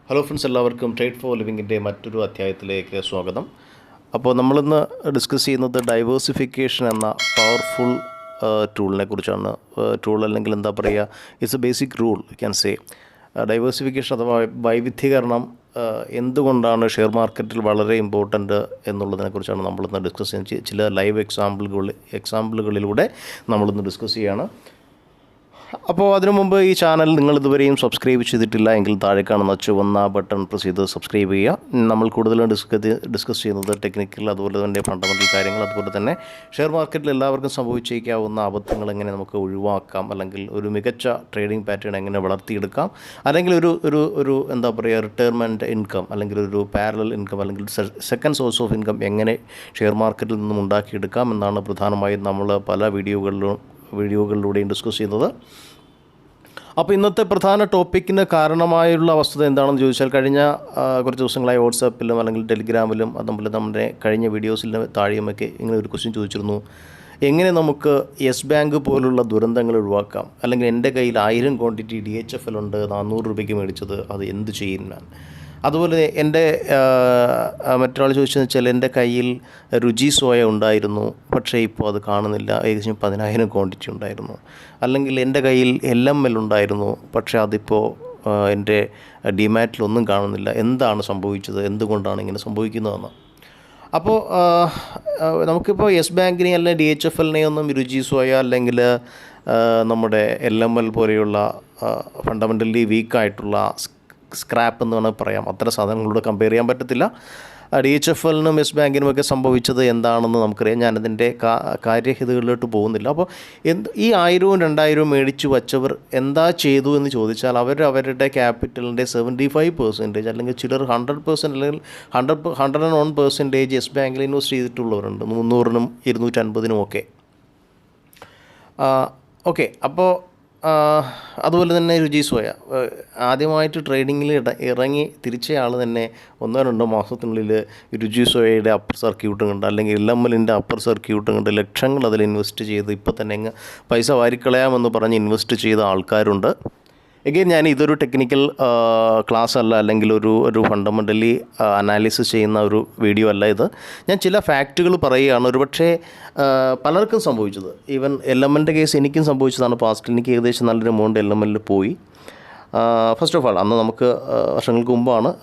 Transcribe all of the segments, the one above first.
Hello friends, എല്ലാവർക്കും trade four ലിവിങ്ങിൻ്റെ മറ്റൊരു അധ്യായത്തിലേക്ക് സ്വാഗതം. അപ്പോൾ നമ്മളിന്ന് ഡിസ്കസ് ചെയ്യുന്നത് ഡൈവേഴ്സിഫിക്കേഷൻ എന്ന പവർഫുൾ ടൂളിനെ കുറിച്ചാണ്. ടൂൾ അല്ലെങ്കിൽ എന്താ പറയുക, it's A basic rule you can say. Diversification അഥവാ വൈവിധ്യീകരണം എന്തുകൊണ്ടാണ് ഷെയർ മാർക്കറ്റിൽ വളരെ ഇമ്പോർട്ടൻ്റ് എന്നുള്ളതിനെക്കുറിച്ചാണ് നമ്മളിന്ന് ഡിസ്കസ് ചെയ്യുന്നത്. ചില ലൈവ് എക്സാമ്പിളുകളിലൂടെ നമ്മളിന്ന് ഡിസ്കസ് ചെയ്യുകയാണ്. അപ്പോൾ അതിനു മുമ്പ് ഈ ചാനൽ നിങ്ങൾ ഇതുവരെയും സബ്സ്ക്രൈബ് ചെയ്തിട്ടില്ല എങ്കിൽ താഴെ കാണുന്ന ചുവന്ന ബട്ടൺ പ്രസ് ചെയ്ത് സബ്സ്ക്രൈബ് ചെയ്യുക. നമ്മൾ കൂടുതലും ഡിസ്കസ് ചെയ്യുന്നത് ടെക്നിക്കൽ, അതുപോലെ തന്നെ ഫണ്ടമെൻ്റൽ കാര്യങ്ങൾ, അതുപോലെ തന്നെ ഷെയർ മാർക്കറ്റിൽ എല്ലാവർക്കും സംഭവിച്ചേക്കാവുന്ന അബദ്ധങ്ങൾ എങ്ങനെ നമുക്ക് ഒഴിവാക്കാം, അല്ലെങ്കിൽ ഒരു മികച്ച ട്രേഡിംഗ് പാറ്റേൺ എങ്ങനെ വളർത്തിയെടുക്കാം, അല്ലെങ്കിൽ ഒരു എന്താ പറയുക റിട്ടയർമെൻറ്റ് ഇൻകം, അല്ലെങ്കിൽ ഒരു പാരലൽ ഇൻകം, അല്ലെങ്കിൽ സെക്കൻഡ് സോഴ്സ് ഓഫ് ഇൻകം എങ്ങനെ ഷെയർ മാർക്കറ്റിൽ നിന്നും ഉണ്ടാക്കിയെടുക്കാം എന്നാണ് പ്രധാനമായും നമ്മൾ പല വീഡിയോകളിലൂടെയും ഡിസ്കസ് ചെയ്യുന്നത്. അപ്പോൾ ഇന്നത്തെ പ്രധാന ടോപ്പിക്കിന് കാരണമായുള്ള വസ്തുത എന്താണെന്ന് ചോദിച്ചാൽ, കഴിഞ്ഞ കുറച്ച് ദിവസങ്ങളായി വാട്സാപ്പിലും അല്ലെങ്കിൽ ടെലിഗ്രാമിലും അതുപോലെ നമ്മുടെ കഴിഞ്ഞ വീഡിയോസിലും താഴെയുമൊക്കെ ഇങ്ങനെ ഒരു ക്വസ്റ്റ്യൻ ചോദിച്ചിരുന്നു: എങ്ങനെ നമുക്ക് യെസ് ബാങ്ക് പോലുള്ള ദുരന്തങ്ങൾ ഒഴിവാക്കാം, അല്ലെങ്കിൽ എൻ്റെ കയ്യിൽ 1000 ക്വാണ്ടിറ്റി DHFL ഉണ്ട്, 400 രൂപയ്ക്ക് മേടിച്ചത്, അത് എന്ത് ചെയ്യും ഞാൻ? അതുപോലെ എൻ്റെ മറ്റൊരാൾ ചോദിച്ചതെന്ന് വെച്ചാൽ, എൻ്റെ കയ്യിൽ രുചി സോയ ഉണ്ടായിരുന്നു, പക്ഷേ ഇപ്പോൾ അത് കാണുന്നില്ല, ഏകദേശം 10,000 ക്വാണ്ടിറ്റി ഉണ്ടായിരുന്നു. അല്ലെങ്കിൽ എൻ്റെ കയ്യിൽ LML ഉണ്ടായിരുന്നു, പക്ഷേ അതിപ്പോൾ എൻ്റെ ഡിമാറ്റിലൊന്നും കാണുന്നില്ല. എന്താണ് സംഭവിച്ചത്, എന്തുകൊണ്ടാണ് ഇങ്ങനെ സംഭവിക്കുന്നതെന്ന്? അപ്പോൾ നമുക്കിപ്പോൾ യെസ് ബാങ്കിനെ അല്ലെങ്കിൽ DHFLനെ ഒന്നും രുചി സോയ അല്ലെങ്കിൽ നമ്മുടെ LML പോലെയുള്ള ഫണ്ടമെൻ്റലി വീക്കായിട്ടുള്ള സ്ക്രാപ്പ് എന്ന് വേണമെങ്കിൽ പറയാം, അത്തരം സാധനങ്ങളോട് കമ്പയർ ചെയ്യാൻ പറ്റത്തില്ല. DHFLനും യെസ് ബാങ്കിനുമൊക്കെ സംഭവിച്ചത് എന്താണെന്ന് നമുക്കറിയാം. ഞാനതിൻ്റെ കാര്യഹിതകളിലോട്ട് പോകുന്നില്ല. അപ്പോൾ ഈ 1000-ഉം 2000-ഉം മേടിച്ചു വച്ചവർ എന്താ ചെയ്തു എന്ന് ചോദിച്ചാൽ, അവരുടെ ക്യാപിറ്റലിൻ്റെ 75% അല്ലെങ്കിൽ ചിലർ 100% അല്ലെങ്കിൽ 101% യെസ് ബാങ്കിൽ ഇൻവെസ്റ്റ് ചെയ്തിട്ടുള്ളവരുണ്ട്, 300-നും 250-നും ഒക്കെ. ഓക്കെ, അപ്പോൾ അതുപോലെ തന്നെ രുചി സോയ ആദ്യമായിട്ട് ട്രേഡിങ്ങിൽ ഇറങ്ങി തിരിച്ചയാൾ തന്നെ 1-2 മാസത്തിനുള്ളിൽ രുചി സോയയുടെ അപ്പർ സർക്യൂട്ടും കണ്ട്, അല്ലെങ്കിൽ LMLൻ്റെ അപ്പർ സർക്യൂട്ടും കണ്ട് ലക്ഷങ്ങൾ അതിൽ ഇൻവെസ്റ്റ് ചെയ്ത് ഇപ്പോൾ തന്നെ പൈസ വാരിക്കളയാമെന്ന് പറഞ്ഞ് ഇൻവെസ്റ്റ് ചെയ്ത ആൾക്കാരുണ്ട്. എഗെയിൻ, ഞാൻ ഇതൊരു ടെക്നിക്കൽ ക്ലാസ് അല്ല, അല്ലെങ്കിൽ ഒരു ഫണ്ടമെൻ്റലി അനാലിസിസ് ചെയ്യുന്ന ഒരു വീഡിയോ അല്ല ഇത്. ഞാൻ ചില ഫാക്റ്റുകൾ പറയുകയാണ്. ഒരുപക്ഷേ പലർക്കും സംഭവിച്ചത്, ഈവൻ LMLൻ്റെ കേസ് എനിക്കും സംഭവിച്ചതാണ്. പാസ്റ്റിൽ എനിക്ക് ഏകദേശം നല്ലൊരു എമൗണ്ട് LML പോയി. ഫസ്റ്റ് ഓഫ് ആൾ, അന്ന് നമുക്ക് വർഷങ്ങൾക്ക് മുമ്പാണ്.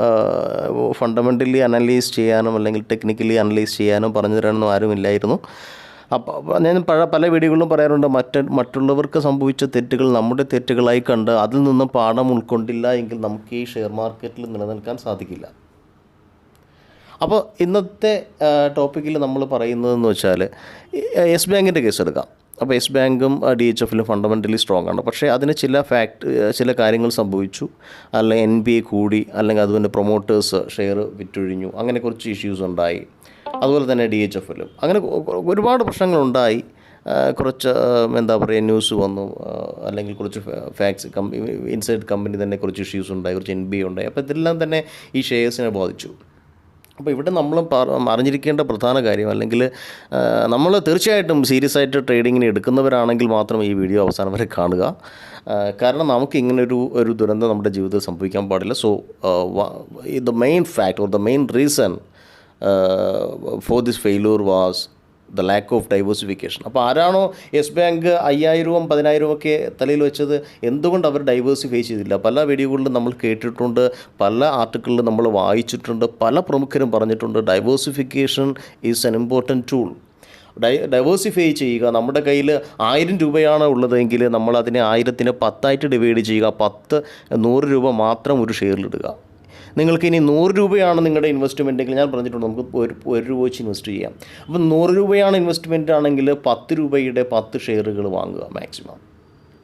ഫണ്ടമെൻ്റലി അനലൈസ് ചെയ്യാനും അല്ലെങ്കിൽ ടെക്നിക്കലി അനലൈസ് ചെയ്യാനും പറഞ്ഞു തരാനൊന്നും ആരുമില്ലായിരുന്നു. അപ്പോൾ ഞാൻ പല വീഡിയോകളിലും പറയാറുണ്ട്, മറ്റുള്ളവർക്ക് സംഭവിച്ച തെറ്റുകൾ നമ്മുടെ തെറ്റുകളായി കണ്ട് അതിൽ നിന്ന് പാഠം ഉൾക്കൊണ്ടില്ല എങ്കിൽ നമുക്ക് ഈ ഷെയർ മാർക്കറ്റിൽ നിലനിൽക്കാൻ സാധിക്കില്ല. അപ്പോൾ ഇന്നത്തെ ടോപ്പിക്കിൽ നമ്മൾ പറയുന്നതെന്ന് വെച്ചാൽ, യെസ് ബാങ്കിൻ്റെ കേസ് എടുക്കാം. അപ്പോൾ യെസ് ബാങ്കും DHFലും ഫണ്ടമെൻ്റലി സ്ട്രോങ് ആണ്. പക്ഷേ അതിന് ചില കാര്യങ്ങൾ സംഭവിച്ചു, അല്ലെങ്കിൽ NBA കൂടി, അല്ലെങ്കിൽ അതുപോലെ പ്രൊമോട്ടേഴ്സ് ഷെയർ വിറ്റൊഴിഞ്ഞു, അങ്ങനെ കുറച്ച് ഇഷ്യൂസ് ഉണ്ടായി. അതുപോലെ തന്നെ DHFലും അങ്ങനെ ഒരുപാട് പ്രശ്നങ്ങളുണ്ടായി. കുറച്ച് എന്താ പറയുക, ന്യൂസ് വന്നു, അല്ലെങ്കിൽ കുറച്ച് ഫാക്ട്സ് ഇൻസൈഡ് കമ്പനി തന്നെ കുറച്ച് ഇഷ്യൂസ് ഉണ്ടായി, കുറച്ച് NBA ഉണ്ടായി. അപ്പോൾ ഇതെല്ലാം തന്നെ ഈ ഷെയർസിനെ ബാധിച്ചു. അപ്പോൾ ഇവിടെ നമ്മൾ അറിഞ്ഞിരിക്കേണ്ട പ്രധാന കാര്യം, അല്ലെങ്കിൽ നമ്മൾ തീർച്ചയായിട്ടും സീരിയസ് ആയിട്ട് ട്രേഡിങ്ങിന് എടുക്കുന്നവരാണെങ്കിൽ മാത്രം ഈ വീഡിയോ അവസാനം വരെ കാണുക. കാരണം നമുക്ക് ഇങ്ങനൊരു ദുരന്തം നമ്മുടെ ജീവിതത്തിൽ സംഭവിക്കാൻ പാടില്ല. So the main fact or the main reason for this failure was the lack of diversification. അപ്പോൾ ആരാണോ യെസ് ബാങ്ക് 5000-ഉം 10,000-ഉം ഒക്കെ തലയിൽ വെച്ചത്, എന്തുകൊണ്ട് അവർ ഡൈവേഴ്സിഫൈ ചെയ്തില്ല? പല വീഡിയോകളിലും നമ്മൾ കേട്ടിട്ടുണ്ട്, പല ആർട്ടിക്കിളിലും നമ്മൾ വായിച്ചിട്ടുണ്ട്, പല പ്രമുഖരും പറഞ്ഞിട്ടുണ്ട്, diversification is an important tool. Diversify ചെയ്യുക. നമ്മുടെ കയ്യിൽ 1000 രൂപയാണ് ഉള്ളതെങ്കിൽ നമ്മളതിനെ 1000-നെ 10ആയിട്ട് ഡിവൈഡ് ചെയ്യുക. 100 രൂപ മാത്രം ഒരു ഷെയറിലിടുക. നിങ്ങൾക്ക് ഇനി 100 രൂപയാണ് നിങ്ങളുടെ ഇൻവെസ്റ്റ്മെൻറ്റ് എങ്കിൽ, ഞാൻ പറഞ്ഞിട്ടുണ്ട് നമുക്ക് 1 രൂപ വെച്ച് ഇൻവെസ്റ്റ് ചെയ്യാം. അപ്പോൾ 100 രൂപയാണ് ഇൻവെസ്റ്റ്മെൻറ്റ് ആണെങ്കിൽ 10 രൂപയുടെ 10 ഷെയറുകൾ വാങ്ങുക.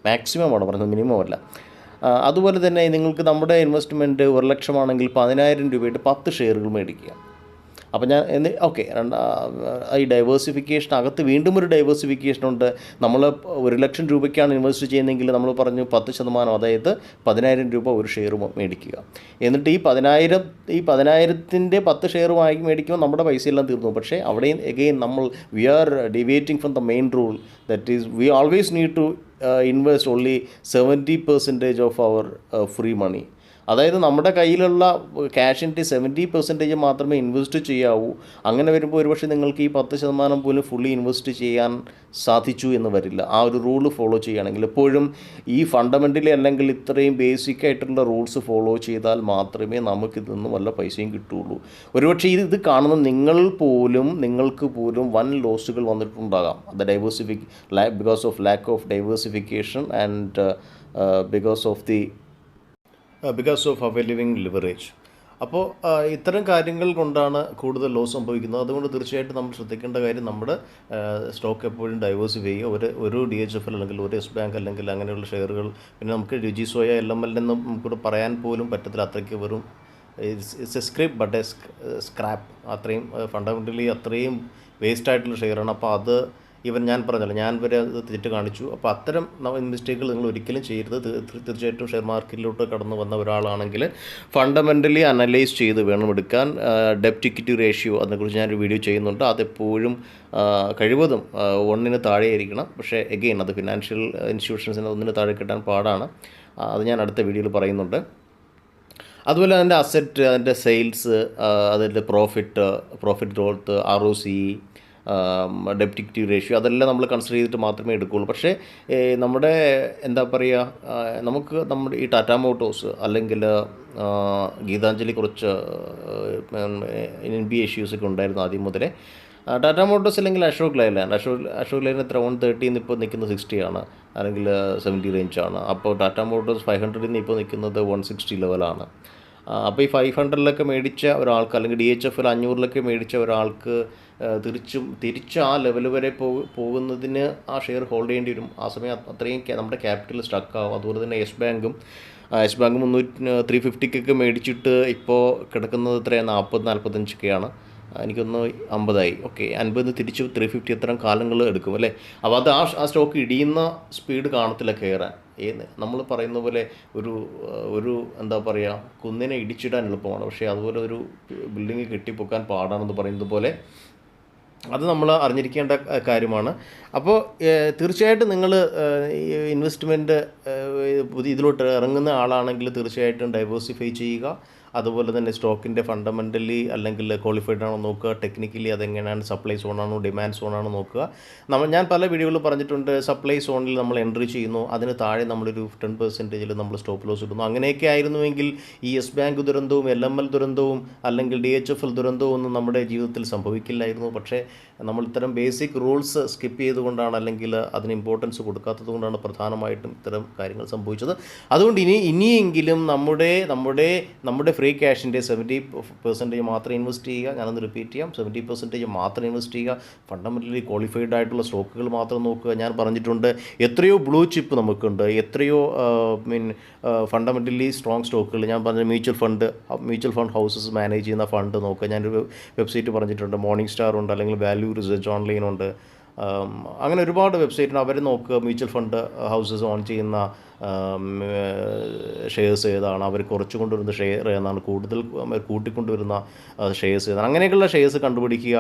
മാക്സിമം ആണ് പറഞ്ഞത്, മിനിമം അല്ല. അതുപോലെ തന്നെ നിങ്ങൾക്ക് നമ്മുടെ ഇൻവെസ്റ്റ്മെൻറ്റ് 1 ലക്ഷമാണെങ്കിൽ 10,000 രൂപയുടെ 10 ഷെയറുകൾ മേടിക്കുക. അപ്പോൾ ഞാൻ ഓക്കെ, ഈ ഡൈവേഴ്സിഫിക്കേഷനകത്ത് വീണ്ടും ഒരു ഡൈവേഴ്സിഫിക്കേഷൻ ഉണ്ട്. നമ്മൾ 1 ലക്ഷം രൂപയ്ക്കാണ് ഇൻവെസ്റ്റ് ചെയ്യുന്നതെങ്കിൽ നമ്മൾ പറഞ്ഞു 10%, അതായത് 10,000 രൂപ ഒരു ഷെയർ മേടിക്കുക. എന്നിട്ട് ഈ 10,000-ൻ്റെ 10 ഷെയർ വാങ്ങി മേടിക്കുമ്പോൾ നമ്മുടെ പൈസയെല്ലാം തീർന്നു. പക്ഷേ അവിടെയും again we are deviating from the main rule, that is we always need to invest only 70% of our free money. അതായത് നമ്മുടെ കയ്യിലുള്ള ക്യാഷിൻ്റെ 70% മാത്രമേ ഇൻവെസ്റ്റ് ചെയ്യാവൂ. അങ്ങനെ വരുമ്പോൾ ഒരുപക്ഷെ നിങ്ങൾക്ക് ഈ 10% പോലും ഫുള്ളി ഇൻവെസ്റ്റ് ചെയ്യാൻ സാധിച്ചു എന്ന് വരില്ല. ആ ഒരു റൂള് ഫോളോ ചെയ്യുകയാണെങ്കിൽ എപ്പോഴും ഈ ഫണ്ടമെൻ്റലി അല്ലെങ്കിൽ ഇത്രയും ബേസിക് ആയിട്ടുള്ള റൂൾസ് ഫോളോ ചെയ്താൽ മാത്രമേ നമുക്കിതിൽ നിന്ന് വല്ല പൈസയും കിട്ടുകയുള്ളൂ. ഒരുപക്ഷെ ഇത് കാണുന്ന നിങ്ങൾക്ക് പോലും വൻ ലോസുകൾ വന്നിട്ടുണ്ടാകാം. Because of lack of diversification and because of അവൈലബിങ് ലിവറേജ്. അപ്പോൾ ഇത്തരം കാര്യങ്ങൾ കൊണ്ടാണ് കൂടുതൽ ലോസ് സംഭവിക്കുന്നത്. അതുകൊണ്ട് തീർച്ചയായിട്ടും നമ്മൾ ശ്രദ്ധിക്കേണ്ട കാര്യം നമ്മുടെ സ്റ്റോക്ക് എപ്പോഴും ഡൈവേഴ്സിഫൈ ചെയ്യുക. ഒരു DHFL അല്ലെങ്കിൽ ഒരു യെസ് ബാങ്ക് അല്ലെങ്കിൽ അങ്ങനെയുള്ള ഷെയറുകൾ. പിന്നെ നമുക്ക് രുചിസോയ LML എന്നും നമുക്കിവിടെ പറയാൻ പോലും പറ്റത്തില്ല. അത്രയ്ക്ക് വെറും it's A script but A scrap. അത്രയും ഫണ്ടമെൻ്റലി അത്രയും വേസ്റ്റ് ആയിട്ടുള്ള ഷെയറാണ്. അപ്പോൾ അത് ഞാൻ പറഞ്ഞല്ലോ, ഞാൻ വരെ അത് തെറ്റ് കാണിച്ചു. അപ്പോൾ അത്തരം മിസ്റ്റേക്കുകൾ നിങ്ങൾ ഒരിക്കലും ചെയ്യരുത്. തീർച്ചയായിട്ടും ഷെയർ മാർക്കറ്റിലോട്ട് കടന്നു വന്ന ഒരാളാണെങ്കിൽ ഫണ്ടമെൻ്റലി അനലൈസ് ചെയ്ത് വേണം എടുക്കാൻ. ഡെപ്റ്റ് ഇക്വിറ്റി റേഷ്യോ അതിനെക്കുറിച്ച് ഞാനൊരു വീഡിയോ ചെയ്യുന്നുണ്ട്. അതെപ്പോഴും കഴിവതും 1 താഴെയായിരിക്കണം. പക്ഷേ എഗെയിൻ അത് ഫിനാൻഷ്യൽ ഇൻസ്റ്റിറ്റ്യൂഷൻസിന് 1 താഴെ കിട്ടാൻ പാടാണ്. അത് ഞാൻ അടുത്ത വീഡിയോയിൽ പറയുന്നുണ്ട്. അതുപോലെ അതിൻ്റെ അസറ്റ്, അതിൻ്റെ സെയിൽസ്, അതിൻ്റെ പ്രോഫിറ്റ് ഗ്രോത്ത്, ROCE, ഡെപ്റ്റ് ഇക്വിറ്റി റേഷ്യോ, അതെല്ലാം നമ്മൾ കൺസിഡർ ചെയ്തിട്ട് മാത്രമേ എടുക്കുകയുള്ളൂ. പക്ഷേ നമ്മുടെ എന്താ പറയുക, നമ്മുടെ ഈ ടാറ്റ മോട്ടോഴ്സ് അല്ലെങ്കിൽ ഗീതാഞ്ജലി കുറച്ച് NB ഇഷ്യൂസൊക്കെ ഉണ്ടായിരുന്നു ആദ്യം മുതലേ. ടാറ്റ മോട്ടോഴ്സ് അല്ലെങ്കിൽ അശോക് ലൈലാൻഡ് എത്ര 130 ഇപ്പോൾ നിൽക്കുന്നത് 60 ആണ്, അല്ലെങ്കിൽ 70 റേഞ്ചാണ്. അപ്പോൾ ടാറ്റ മോട്ടോഴ്സ് 500 ഇപ്പോൾ നിൽക്കുന്നത് 160 ലെവലാണ്. അപ്പോൾ ഈ 500 മേടിച്ച ഒരാൾക്ക് അല്ലെങ്കിൽ DHFL 500 മേടിച്ച ഒരാൾക്ക് തിരിച്ച് ആ ലെവൽ വരെ പോകുന്നതിന് ആ ഷെയർ ഹോൾഡ് ചെയ്യേണ്ടി വരും. ആ സമയം അത്രയും നമ്മുടെ ക്യാപിറ്റൽ സ്റ്റക്കാവും. അതുപോലെ തന്നെ യെസ് ബാങ്ക് 350 മേടിച്ചിട്ട് ഇപ്പോൾ കിടക്കുന്നത് എത്രയാണ്, 40-45 എനിക്കൊന്ന് 50 ഓക്കെ. 50 തിരിച്ച് 350 എത്ര കാലങ്ങൾ എടുക്കും അല്ലേ. അപ്പോൾ അത് ആ സ്റ്റോക്ക് ഇടിയുന്ന സ്പീഡ് കാണത്തില്ല കയറാൻ. നമ്മൾ പറയുന്ന പോലെ ഒരു എന്താ പറയുക, കുന്നിനെ ഇടിച്ചിടാൻ എളുപ്പമാണ്, പക്ഷേ അതുപോലെ ഒരു ബിൽഡിങ് കെട്ടിപ്പൊക്കാൻ പാടാണെന്ന് പറയുന്നത് പോലെ അത് നമ്മൾ അറിഞ്ഞിരിക്കേണ്ട കാര്യമാണ്. അപ്പോൾ തീർച്ചയായിട്ടും നിങ്ങൾ ഇൻവെസ്റ്റ്മെൻറ്റ് ഇതിലോട്ട് ഇറങ്ങുന്ന ആളാണെങ്കിൽ തീർച്ചയായിട്ടും ഡൈവേഴ്സിഫൈ ചെയ്യുക. അതുപോലെ തന്നെ സ്റ്റോക്കിൻ്റെ ഫണ്ടമെൻ്റലി അല്ലെങ്കിൽ ക്വാളിഫൈഡ് ആണോ നോക്കുക, ടെക്നിക്കലി അതെങ്ങനെയാണ്, സപ്ലൈ സോണാണോ ഡിമാൻഡ് സോണാണോ നോക്കുക. ഞാൻ പല വീഡിയോകളിൽ പറഞ്ഞിട്ടുണ്ട്, സപ്ലൈ സോണിൽ നമ്മൾ എൻട്രി ചെയ്യുന്നു, അതിന് താഴെ നമ്മളൊരു 10% നമ്മൾ സ്റ്റോപ്പ് ലോസ് ഇടുന്നു. അങ്ങനെയൊക്കെ ആയിരുന്നുവെങ്കിൽ ഈ യെസ് ബാങ്ക് ദുരന്തവും LML ദുരന്തവും അല്ലെങ്കിൽ DHFL ദുരന്തവും ഒന്നും നമ്മുടെ ജീവിതത്തിൽ സംഭവിക്കില്ലായിരുന്നു. പക്ഷേ നമ്മൾ ഇത്തരം ബേസിക് റൂൾസ് സ്കിപ്പ് ചെയ്തുകൊണ്ടാണ്, അല്ലെങ്കിൽ അതിന് ഇമ്പോർട്ടൻസ് കൊടുക്കാത്തത് കൊണ്ടാണ് പ്രധാനമായിട്ടും ഇത്തരം കാര്യങ്ങൾ സംഭവിച്ചത്. അതുകൊണ്ട് ഇനിയെങ്കിലും നമ്മുടെ ഫ്രീ ക്യാഷിൻ്റെ 70% മാത്രം ഇൻവെസ്റ്റ് ചെയ്യുക. ഞാനൊന്ന് റിപ്പീറ്റ് ചെയ്യാം, 70% മാത്രം ഇൻവെസ്റ്റ് ചെയ്യുക. ഫണ്ടമെൻ്റലി ക്വാളിഫൈഡ് ആയിട്ടുള്ള സ്റ്റോക്കുകൾ മാത്രം നോക്കുക. ഞാൻ പറഞ്ഞിട്ടുണ്ട്, എത്രയോ ബ്ലൂ ചിപ്പ് നമുക്കുണ്ട്, എത്രയോ ഫണ്ടമെൻ്റലി സ്ട്രോങ് സ്റ്റോക്കുകൾ. ഞാൻ പറഞ്ഞ മ്യൂച്വൽ ഫണ്ട് ഹൗസസ് മാനേജ് ചെയ്യുന്ന ഫണ്ട് നോക്കുക. ഞാനൊരു വെബ്സൈറ്റ് പറഞ്ഞിട്ടുണ്ട്, മോർണിംഗ് സ്റ്റാർ ഉണ്ട്, അല്ലെങ്കിൽ വാല്യൂ റിസർച്ച് ഓൺലൈൻ ഉണ്ട്. അങ്ങനെ ഒരുപാട് വെബ്സൈറ്റുണ്ട്, അവർ നോക്കുക. മ്യൂച്വൽ ഫണ്ട് ഹൗസസ് ഓൺ ചെയ്യുന്ന ഷെയർസ് ഏതാണ്, അവർ കുറച്ച് കൊണ്ടുവരുന്ന ഷെയർ ഏതാണ്, കൂടുതൽ കൂട്ടിക്കൊണ്ടുവരുന്ന ഷെയർസ് ഏതാണ്, അങ്ങനെയൊക്കെയുള്ള ഷെയർസ് കണ്ടുപിടിക്കുക.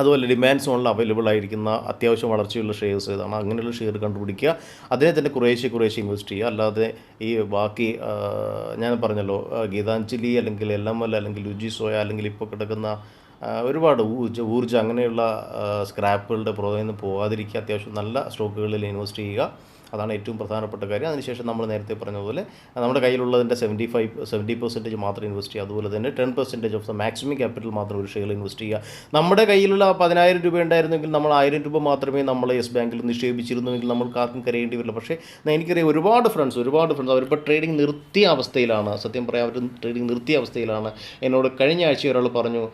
അതുപോലെ ഡിമാൻഡ് സോണിൽ അവൈലബിൾ ആയിരിക്കുന്ന അത്യാവശ്യം വളർച്ചയുള്ള ഷെയർസ് ഏതാണ്, അങ്ങനെയുള്ള ഷെയർ കണ്ടുപിടിക്കുക. അതിനെ തന്നെ കുറേശ്ശെ ഇൻവെസ്റ്റ് ചെയ്യുക. അല്ലാതെ ഈ ബാക്കി ഞാൻ പറഞ്ഞല്ലോ, ഗീതാഞ്ജലി അല്ലെങ്കിൽ LML അല്ലെങ്കിൽ രുചിസോയ അല്ലെങ്കിൽ ഇപ്പോൾ കിടക്കുന്ന ഒരുപാട് ഊർജ്ജ അങ്ങനെയുള്ള സ്ക്രാപ്പുകളുടെ പുറകിൽ നിന്ന് പോകാതിരിക്കുക. അത്യാവശ്യം നല്ല സ്റ്റോക്കുകളിൽ ഇൻവെസ്റ്റ് ചെയ്യുക. അതാണ് ഏറ്റവും പ്രധാനപ്പെട്ട കാര്യം. അതിനുശേഷം നമ്മൾ നേരത്തെ പറഞ്ഞതുപോലെ നമ്മുടെ കയ്യിലുള്ളതിൻ്റെ 70% മാത്രം ഇൻവെസ്റ്റ് ചെയ്യുക. അതുപോലെ തന്നെ 10% ഓഫ് ദ മാക്സിമം ക്യാപിറ്റൽ മാത്രം ഒരു ഷെയറിൽ ഇൻവെസ്റ്റ് ചെയ്യുക. നമ്മുടെ കയ്യിലുള്ള 10,000 രൂപ ഉണ്ടായിരുന്നെങ്കിൽ നമ്മൾ 1,000 രൂപ മാത്രമേ നമ്മൾ യെസ് ബാങ്കിൽ നിക്ഷേപിച്ചിരുന്നുവെങ്കിൽ നമ്മൾക്ക് ആർക്കും കരയേണ്ടി വരില്ല. പക്ഷേ എനിക്കറിയാം ഒരുപാട് ഫ്രണ്ട്സ് അവരിപ്പോൾ ട്രേഡിംഗ് നിർത്തിയ അവസ്ഥയിലാണ്. സത്യം പറയാം, അവർ ട്രേഡിംഗ് നിർത്തിയ അവസ്ഥയിലാണ്. എന്നോട് കഴിഞ്ഞ ആഴ്ച ഒരാൾ പറഞ്ഞു,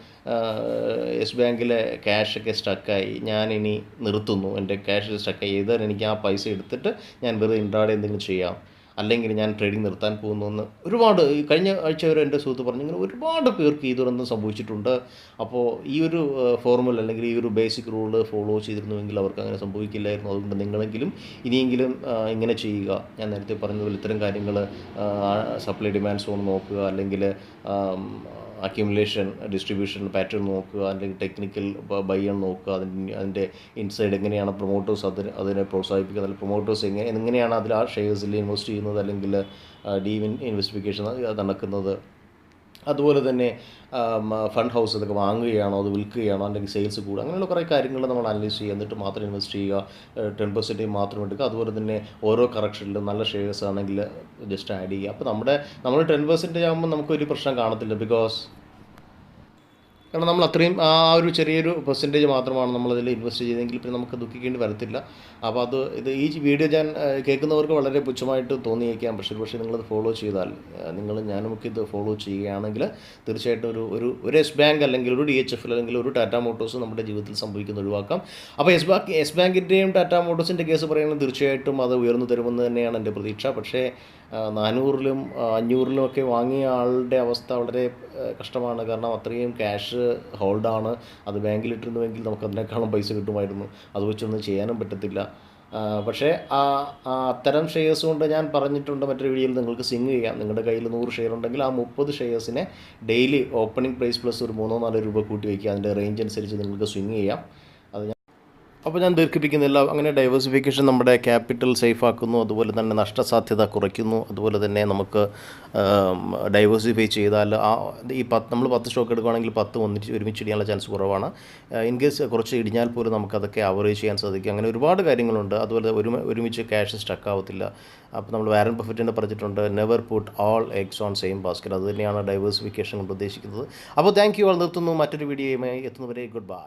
യെസ് ബാങ്കിലെ ക്യാഷൊക്കെ സ്റ്റക്കായി, ഞാനിനി നിർത്തുന്നു, എൻ്റെ ക്യാഷ് സ്റ്റക്കായി, ചെയ്താൽ എനിക്ക് ആ പൈസ എടുത്തിട്ട് ഞാൻ വെറുതെ ഇൻട്രാഡേ എന്തെങ്കിലും ചെയ്യാം, അല്ലെങ്കിൽ ഞാൻ ട്രേഡിംഗ് നിർത്താൻ പോകുന്നു എന്ന് ഒരുപാട് കഴിഞ്ഞ ആഴ്ച വരെ എൻ്റെ സുഹൃത്ത് പറഞ്ഞു. ഇങ്ങനെ ഒരുപാട് പേർക്ക് ഈ ദുരന്തം സംഭവിച്ചിട്ടുണ്ട്. അപ്പോൾ ഈ ഒരു ഫോർമുല അല്ലെങ്കിൽ ഈ ഒരു ബേസിക് റൂള് ഫോളോ ചെയ്തിരുന്നുവെങ്കിൽ അവർക്ക് അങ്ങനെ സംഭവിക്കില്ലായിരുന്നു. അതുകൊണ്ട് നിങ്ങളെങ്കിലും ഇനിയെങ്കിലും ഇങ്ങനെ ചെയ്യുക. ഞാൻ നേരത്തെ പറഞ്ഞതുപോലെ ഇത്തരം കാര്യങ്ങൾ, സപ്ലൈ ഡിമാൻഡ് സോൺ നോക്കുക, അല്ലെങ്കിൽ അക്യുമുലേഷൻ ഡിസ്ട്രിബ്യൂഷൻ പാറ്റേൺ നോക്കുക, അല്ലെങ്കിൽ ടെക്നിക്കൽ ബൈ നോക്കുക. അതിൻ്റെ ഇൻസൈഡ് എങ്ങനെയാണ് പ്രൊമോട്ടേഴ്സ് അതിനെ പ്രോത്സാഹിപ്പിക്കുന്നത്, അല്ലെങ്കിൽ പ്രൊമോട്ടേഴ്സ് എങ്ങനെയാണ് അതിൽ ആ ഷെയർസിൽ ഇൻവെസ്റ്റ് ചെയ്യുന്നത് വിൽക്കുന്നത് അല്ലെങ്കിൽ ഇൻവെസ്റ്റിഗേഷൻ നടക്കുന്നത്. അതുപോലെ തന്നെ ഫണ്ട് ഹൗസ് ഇതൊക്കെ വാങ്ങുകയാണോ അത് വിൽക്കുകയാണോ അല്ലെങ്കിൽ സെയിൽസ് കൂടുക, അങ്ങനെയുള്ള കുറേ കാര്യങ്ങൾ നമ്മൾ അനലൈസ് ചെയ്യുക. എന്നിട്ട് മാത്രം ഇൻവെസ്റ്റ് ചെയ്യുക, 10% മാത്രം എടുക്കുക. അതുപോലെ തന്നെ ഓരോ കറക്ഷനിലും നല്ല ഷെയർസ് ആണെങ്കിൽ ജസ്റ്റ് ആഡ് ചെയ്യുക. അപ്പോൾ നമ്മൾ 10% ആകുമ്പോൾ നമുക്കൊരു പ്രശ്നം കാണത്തില്ല. കാരണം നമ്മൾ അത്രയും ആ ഒരു ചെറിയൊരു പെർസെൻറ്റേജ് മാത്രമാണ് നമ്മളതിൽ ഇൻവെസ്റ്റ് ചെയ്തെങ്കിൽ പിന്നെ നമുക്ക് ദുഃഖിക്കേണ്ടി വരത്തില്ല. അപ്പോൾ ഈ വീഡിയോ ഞാൻ കേൾക്കുന്നവർക്ക് വളരെ പുച്ഛമായിട്ട് തോന്നിയേക്കാം. പക്ഷേ നിങ്ങളത് ഫോളോ ചെയ്താൽ, ഞാനുമൊക്കെ ഇത് ഫോളോ ചെയ്യുകയാണെങ്കിൽ തീർച്ചയായിട്ടും ഒരു എസ് ബാങ്ക് അല്ലെങ്കിൽ ഒരു DHFL അല്ലെങ്കിൽ ഒരു ടാറ്റ മോട്ടോഴ്സ് നമ്മുടെ ജീവിതത്തിൽ സംഭവിക്കുന്നത് ഒഴിവാക്കാം. അപ്പോൾ എസ് ബാങ്കിൻ്റെയും ടാറ്റ മോട്ടോഴ്സിൻ്റെ കേസ് പറയുന്നത് തീർച്ചയായിട്ടും അത് ഉയർന്നു തരുമെന്ന് തന്നെയാണ് എൻ്റെ പ്രതീക്ഷ. പക്ഷേ 400-ലും 500-ലും ഒക്കെ വാങ്ങിയ ആളുടെ അവസ്ഥ വളരെ കഷ്ടമാണ്. കാരണം അത്രയും ക്യാഷ് ഹോൾഡാണ്. അത് ബാങ്കിലിട്ടിരുന്നുവെങ്കിൽ നമുക്ക് അതിനേക്കാളും പൈസ കിട്ടുമായിരുന്നു. അത് വെച്ചൊന്നും ചെയ്യാനും പറ്റത്തില്ല. പക്ഷേ അത്തരം ഷെയർസ് കൊണ്ട് ഞാൻ പറഞ്ഞിട്ടുണ്ട് മറ്റൊരു വീഡിയോയിൽ, നിങ്ങൾക്ക് സ്വിങ് ചെയ്യാം. നിങ്ങളുടെ കയ്യിൽ 100 ഷെയർ ഉണ്ടെങ്കിൽ ആ 30 ഷെയർസിനെ ഡെയിലി ഓപ്പണിംഗ് പ്രൈസ് പ്ലസ് ഒരു 3-4 രൂപ കൂട്ടി വയ്ക്കുക. അതിൻ്റെ റേഞ്ച് അനുസരിച്ച് നിങ്ങൾക്ക് സ്വിങ് ചെയ്യാം. അപ്പോൾ ഞാൻ ദീർഘിപ്പിക്കുന്നില്ല. അങ്ങനെ ഡൈവേഴ്സിഫിക്കേഷൻ നമ്മുടെ ക്യാപിറ്റൽ സേഫ് ആക്കുന്നു, അതുപോലെ തന്നെ നഷ്ടസാധ്യത കുറയ്ക്കുന്നു. അതുപോലെ തന്നെ നമുക്ക് ഡൈവേഴ്സിഫൈ ചെയ്താൽ നമ്മൾ 10 സ്റ്റോക്ക് എടുക്കുകയാണെങ്കിൽ 10 ഒരുമിച്ച് ഇടിയാനുള്ള ചാൻസ് കുറവാണ്. ഇൻ കേസ് കുറച്ച് ഇടിഞ്ഞാൽ പോലും നമുക്കതൊക്കെ അവറേജ് ചെയ്യാൻ സാധിക്കും. അങ്ങനെ ഒരുപാട് കാര്യങ്ങളുണ്ട്. അതുപോലെ ഒരുമിച്ച് ക്യാഷ് സ്റ്റക്ക് ആവത്തില്ല. അപ്പോൾ നമ്മൾ വാരൻ ബഫറ്റിൻ്റെ പറഞ്ഞിട്ടുണ്ട്, never put all eggs on same basket. അത് തന്നെയാണ് ഡൈവേഴ്സിഫിക്കേഷൻ കൊണ്ട് ഉദ്ദേശിക്കുന്നത്. അപ്പോൾ താങ്ക് യു. നിർത്തുന്നു. മറ്റൊരു വീഡിയോയുമായി എത്തുന്നവരെ ഗുഡ് ബൈ.